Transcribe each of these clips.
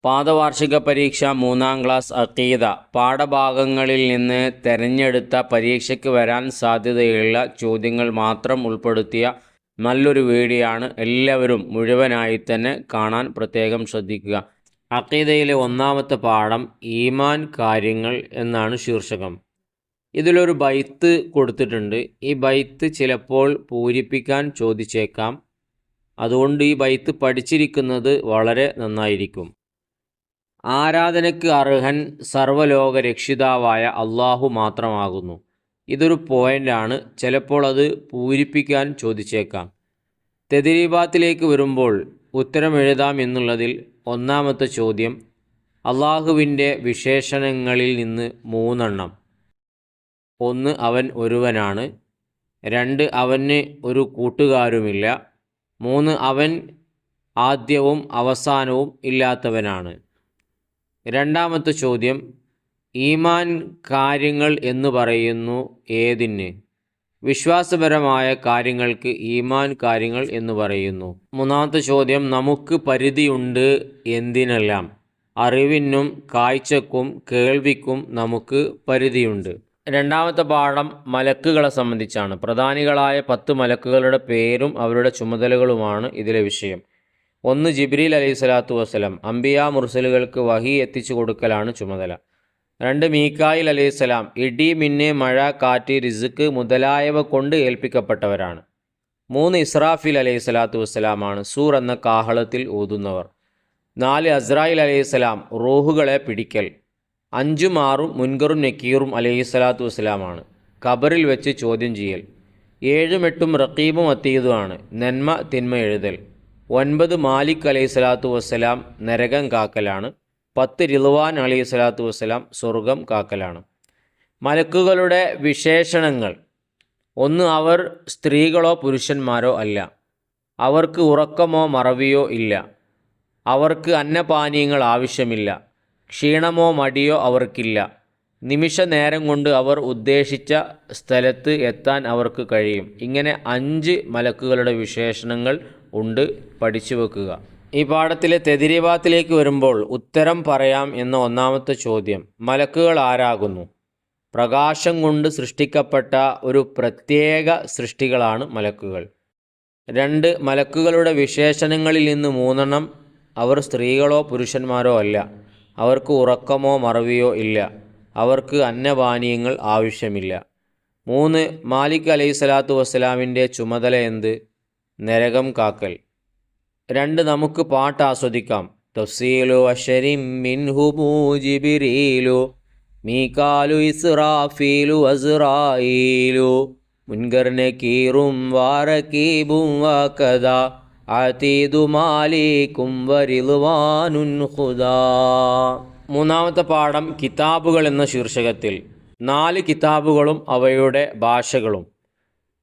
പാദവാർഷിക പരീക്ഷ 3ാം ക്ലാസ് അഖീദ പാഠഭാഗങ്ങളിൽ നിന്ന് തിരഞ്ഞെടുത്ത പരീക്ഷയ്ക്ക് വരാൻ സാധ്യതയുള്ള ചോദ്യങ്ങൾ മാത്രം ഉൾപ്പെടുത്തിയ നല്ലൊരു വീഡിയോ ആണ്. എല്ലാവരും മുഴുവനായി തന്നെ കാണാൻ പ്രത്യേകം ശ്രദ്ധിക്കുക. അഖീദയിലെ 1ാമത്തെ പാഠം ഈമാൻ കാര്യങ്ങൾ എന്നാണ് ശീർഷകം. ഇതിലൊരു ബൈത്ത് കൊടുത്തിട്ടുണ്ട്. ഈ ബൈത്ത് ചിലപ്പോൾ പൂരിപ്പിക്കാൻ ചോദിച്ചേക്കാം. അതുകൊണ്ട് ഈ ബൈത്ത് പഠിച്ചിരിക്കുന്നത് വളരെ നന്നായിരിക്കും. ആരാധനയ്ക്ക് അർഹൻ സർവ്വലോക രക്ഷിതാവായ അള്ളാഹു മാത്രമാകുന്നു. ഇതൊരു പോയിൻ്റാണ്. ചിലപ്പോൾ അത് പൂരിപ്പിക്കാൻ ചോദിച്ചേക്കാം. തെദ്രീബാത്തിലേക്ക് വരുമ്പോൾ ഉത്തരം എഴുതാം എന്നുള്ളതിൽ 1ാമത്തെ ചോദ്യം, അള്ളാഹുവിൻ്റെ വിശേഷണങ്ങളിൽ നിന്ന് 3 എണ്ണം. 1 അവൻ ഒരുവനാണ്. 2 അവന് ഒരു കൂട്ടുകാരുമില്ല. 3 അവൻ ആദ്യവും അവസാനവും ഇല്ലാത്തവനാണ്. 2ാമത്തെ ചോദ്യം, ഈമാൻ കാര്യങ്ങൾ എന്ന് പറയുന്നു ഏതിന്? വിശ്വാസപരമായ കാര്യങ്ങൾക്ക് ഈമാൻ കാര്യങ്ങൾ എന്ന് പറയുന്നു. 3ാമത്തെ ചോദ്യം, നമുക്ക് പരിധിയുണ്ട് എന്തിനെല്ലാം? അറിവിനും കാഴ്ചക്കും കേൾവിക്കും നമുക്ക് പരിധിയുണ്ട്. 2ാമത്തെ പാഠം മലക്കുകളെ സംബന്ധിച്ചാണ്. പ്രധാനികളായ 10 മലക്കുകളുടെ പേരും അവരുടെ ചുമതലകളുമാണ് ഇതിലെ വിഷയം. 1 ജിബ്രീൽ അലൈഹിസ്സലാത്തു വസ്സലാം, അംബിയാ മുർസലുകൾക്ക് വഹി എത്തിച്ചു കൊടുക്കലാണ് ചുമതല. 2 മീകായിൽ അലൈഹിസ്സലാം, ഇടി, മിന്ന്, മഴ, കാറ്റ്, റിസ്ക് മുതലായവ കൊണ്ട് ഏൽപ്പിക്കപ്പെട്ടവരാണ്. 3 ഇസ്രാഫീൽ അലൈഹിസ്സലാത്തു വസ്സലാമാണ് സൂർ എന്ന കാഹളത്തിൽ ഊതുന്നവർ. 4 അസ്രായിൽ അലൈഹിസ്സലാം, റൂഹുകളെ പിടിക്കൽ. 5ഉം 6ഉം മുൻകറും നക്കീറും അലൈഹിസ്സലാത്തു വസ്സലാമാണ്, ഖബറിൽ വെച്ച് ചോദ്യം ചെയ്യൽ. 7ഉം 8ഉം റഖീബും അതീദുമാണ്, നന്മ തിന്മ എഴുതൽ. 9 മാലിക് അലൈഹിസ്സലാത്തു വസ്സലാം, നരകം കാക്കലാണ്. 10 റിദ്വാൻ അലൈഹിസ്സലാത്തു വസ്സലാം, സ്വർഗം കാക്കലാണ്. മലക്കുകളുടെ വിശേഷണങ്ങൾ: 1 അവർ സ്ത്രീകളോ പുരുഷന്മാരോ അല്ല. അവർക്ക് ഉറക്കമോ മറവിയോ ഇല്ല. അവർക്ക് അന്നപാനീയങ്ങൾ ആവശ്യമില്ല. ക്ഷീണമോ മടിയോ അവർക്കില്ല. നിമിഷ നേരം കൊണ്ട് അവർ ഉദ്ദേശിച്ച സ്ഥലത്ത് എത്താൻ അവർക്ക് കഴിയും. ഇങ്ങനെ 5 മലക്കുകളുടെ വിശേഷണങ്ങൾ ഉണ്ട്, പഠിച്ചു വെക്കുക. ഈ പാഠത്തിലെ തെദ്രീബാത്തിലേക്ക് വരുമ്പോൾ ഉത്തരം പറയാം എന്ന 1ാമത്തെ ചോദ്യം, മലക്കുകൾ ആരാകുന്നു? പ്രകാശം കൊണ്ട് സൃഷ്ടിക്കപ്പെട്ട ഒരു പ്രത്യേക സൃഷ്ടികളാണ് മലക്കുകൾ. 2 മലക്കുകളുടെ വിശേഷണങ്ങളിൽ നിന്ന് 3 എണ്ണം അവർ സ്ത്രീകളോ പുരുഷന്മാരോ അല്ല. അവർക്ക് ഉറക്കമോ മറവിയോ ഇല്ല. അവർക്ക് അന്നപാനീയങ്ങൾ ആവശ്യമില്ല. 3 മാലിക് അലൈഹിസ്സലാത്തു വസ്സലാമിൻ്റെ ചുമതല എന്ത്? നരകം കാക്കൽ. 2 നമുക്ക് പാട്ട് ആസ്വദിക്കാം. തഫ്സീലു അശരിം മിൻഹുമു ജിബ്രീലു മീകാലു ഇസ്രാഫീലു അസ്റായീലു മുൻകർ നകീറും വറകീബും വകദാ അതീദു മാലികും വറിദ്വാനുൻ ഖുദാ. 3ാമത്തെ പാഠം കിതാബുകൾ എന്ന ശീർഷകത്തിൽ 4 കിതാബുകളും അവയുടെ ഭാഷകളും.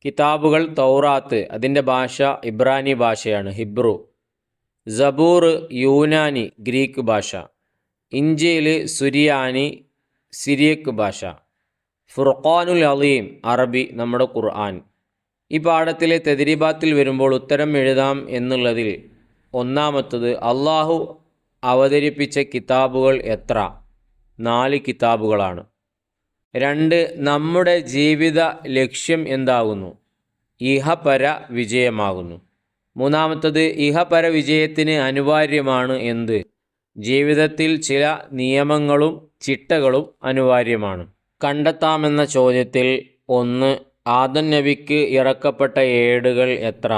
കിതാബുകൾ: തൗറാത്ത്, അതിൻ്റെ ഭാഷ ഇബ്രാനി ഭാഷയാണ്, ഹിബ്രു. സബൂർ യൂനാനി, ഗ്രീക്ക് ഭാഷ. ഇഞ്ചീൽ സുരിയാനി, സിറിയക്ക് ഭാഷ. ഫുർഖാനുൽ അലീം, അറബി, നമ്മുടെ ഖുർആൻ. ഈ പാഠത്തിലെ തെദ്രീബാത്തിൽ വരുമ്പോൾ ഉത്തരം എഴുതാം എന്നുള്ളതിൽ 1ാമത്തത്, അള്ളാഹു അവതരിപ്പിച്ച കിതാബുകൾ എത്ര? 4 കിതാബുകളാണ്. 2 നമ്മുടെ ജീവിത ലക്ഷ്യം എന്താകുന്നു? ഇഹപര വിജയമാകുന്നു. 3ാമത്തത്, ഇഹപര വിജയത്തിന് അനിവാര്യമാണ് എന്ത്? ജീവിതത്തിൽ ചില നിയമങ്ങളും ചിട്ടകളും അനിവാര്യമാണ്. കണ്ടെത്താമെന്ന ചോദ്യത്തിൽ 1 ആദം നബിക്ക് ഇറക്കപ്പെട്ട ഏടുകൾ എത്ര?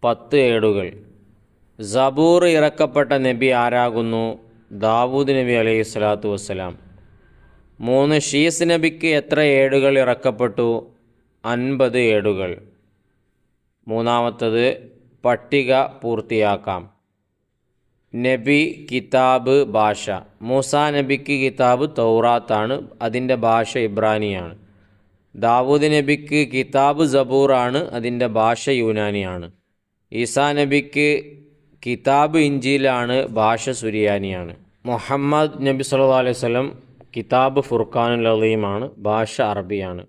10 ഏടുകൾ. സബൂർ ഇറക്കപ്പെട്ട നബി ആരാകുന്നു? ദാവൂദ് നബി അലൈഹിസ്സലാത്തു വസ്സലാം. 3 ഷീസ് നബിക്ക് എത്ര ഏടുകൾ ഇറക്കപ്പെട്ടു? 50 ഏടുകൾ. 3ാമത്തത്, പട്ടിക പൂർത്തിയാക്കാം. നബി, കിതാബ്, ഭാഷ. മൂസാ നബിക്ക് കിതാബ് തൗറാത്താണ്, അതിൻ്റെ ഭാഷ ഇബ്രാനിയാണ്. ദാവൂദ് നബിക്ക് കിതാബ് സബൂറാണ്, അതിൻ്റെ ഭാഷ യൂനാനിയാണ്. ഈസാ നബിക്ക് കിതാബ് ഇഞ്ചീലാണ്, ഭാഷ സുരിയാനിയാണ്. മുഹമ്മദ് നബി സല്ലല്ലാഹു അലൈഹി വസല്ലം കിതാബ് ഫുർഖാനുൽ അലീമാണ്, ഭാഷ അറബിയാണ്.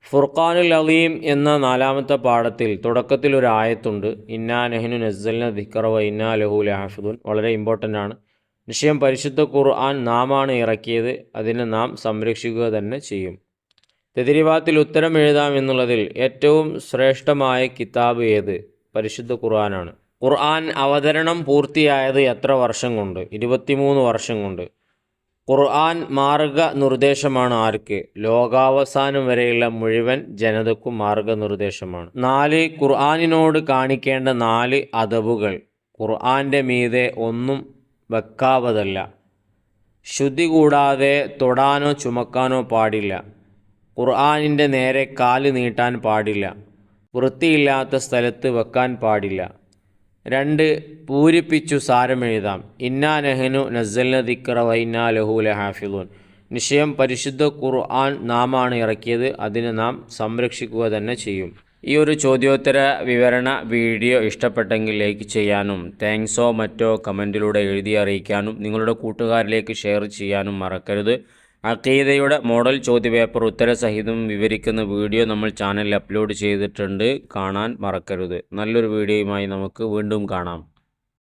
ഫുർഖാനുൽ അലീം എന്ന 4-ാമത്തെ പാഠത്തിൽ തുടക്കത്തിൽ ഒരു ആയത്തുണ്ട്. ഇന്നാ നഹ്നു നസ്സൽന ദിക്റ വ ഇന്നാ ലഹു ലഹാഫിദൂൻ. വളരെ ഇമ്പോർട്ടൻ്റ് ആണ്. നിശ്ചയം പരിശുദ്ധ ഖുർആൻ നാമാണ് ഇറക്കിയത്, അതിനെ നാം സംരക്ഷിക്കുക തന്നെ ചെയ്യും. തെദ്രീബാത്തിൽ ഉത്തരം എഴുതാം എന്നുള്ളതിൽ ഏറ്റവും ശ്രേഷ്ഠമായ കിതാബ് ഏത്? പരിശുദ്ധ ഖുർആനാണ്. ഖുർആൻ അവതരണം പൂർത്തിയായത് എത്ര വർഷം കൊണ്ട്? 23 വർഷം കൊണ്ട്. ഖുർആൻ മാർഗനിർദ്ദേശമാണ് ആർക്ക്? ലോകാവസാനം വരെയുള്ള മുഴുവൻ ജനതക്കും മാർഗനിർദ്ദേശമാണ്. 4 ഖുർആനിനോട് കാണിക്കേണ്ട 4 അദബുകൾ. ഖുർആൻ്റെ മീതെ ഒന്നും വെക്കാവതല്ല. ശുദ്ധി കൂടാതെ തൊടാനോ ചുമക്കാനോ പാടില്ല. ഖുർആനിൻ്റെ നേരെ കാല് നീട്ടാൻ പാടില്ല. വൃത്തിയില്ലാത്ത സ്ഥലത്ത് വെക്കാൻ പാടില്ല. 2 പൂരിപ്പിച്ചു സാരമെഴുതാം. ഇന്നാ നഹ്നു നസ്സൽന ദിക്റ വ ഇന്നാ ലഹു ലഹാഫിളൂൻ. നിശ്ചയം പരിശുദ്ധ ഖുർആൻ നാമാണ് ഇറക്കിയത്, അതിനെ നാം സംരക്ഷിക്കുക തന്നെ ചെയ്യും. ഈ ഒരു ചോദ്യോത്തര വിവരണ വീഡിയോ ഇഷ്ടപ്പെട്ടെങ്കിൽ ലൈക്ക് ചെയ്യാനും താങ്ക്സോ മറ്റോ കമൻറ്റിലൂടെ എഴുതി അറിയിക്കാനും നിങ്ങളുടെ കൂട്ടുകാരിലേക്ക് ഷെയർ ചെയ്യാനും മറക്കരുത്. അഖീദയുടെ മോഡൽ ചോദ്യപേപ്പർ ഉത്തരസഹിതം വിവരിക്കുന്ന വീഡിയോ നമ്മൾ ചാനലിൽ അപ്ലോഡ് ചെയ്തിട്ടുണ്ട്, കാണാൻ മറക്കരുത്. നല്ലൊരു വീഡിയോയുമായി നമുക്ക് വീണ്ടും കാണാം.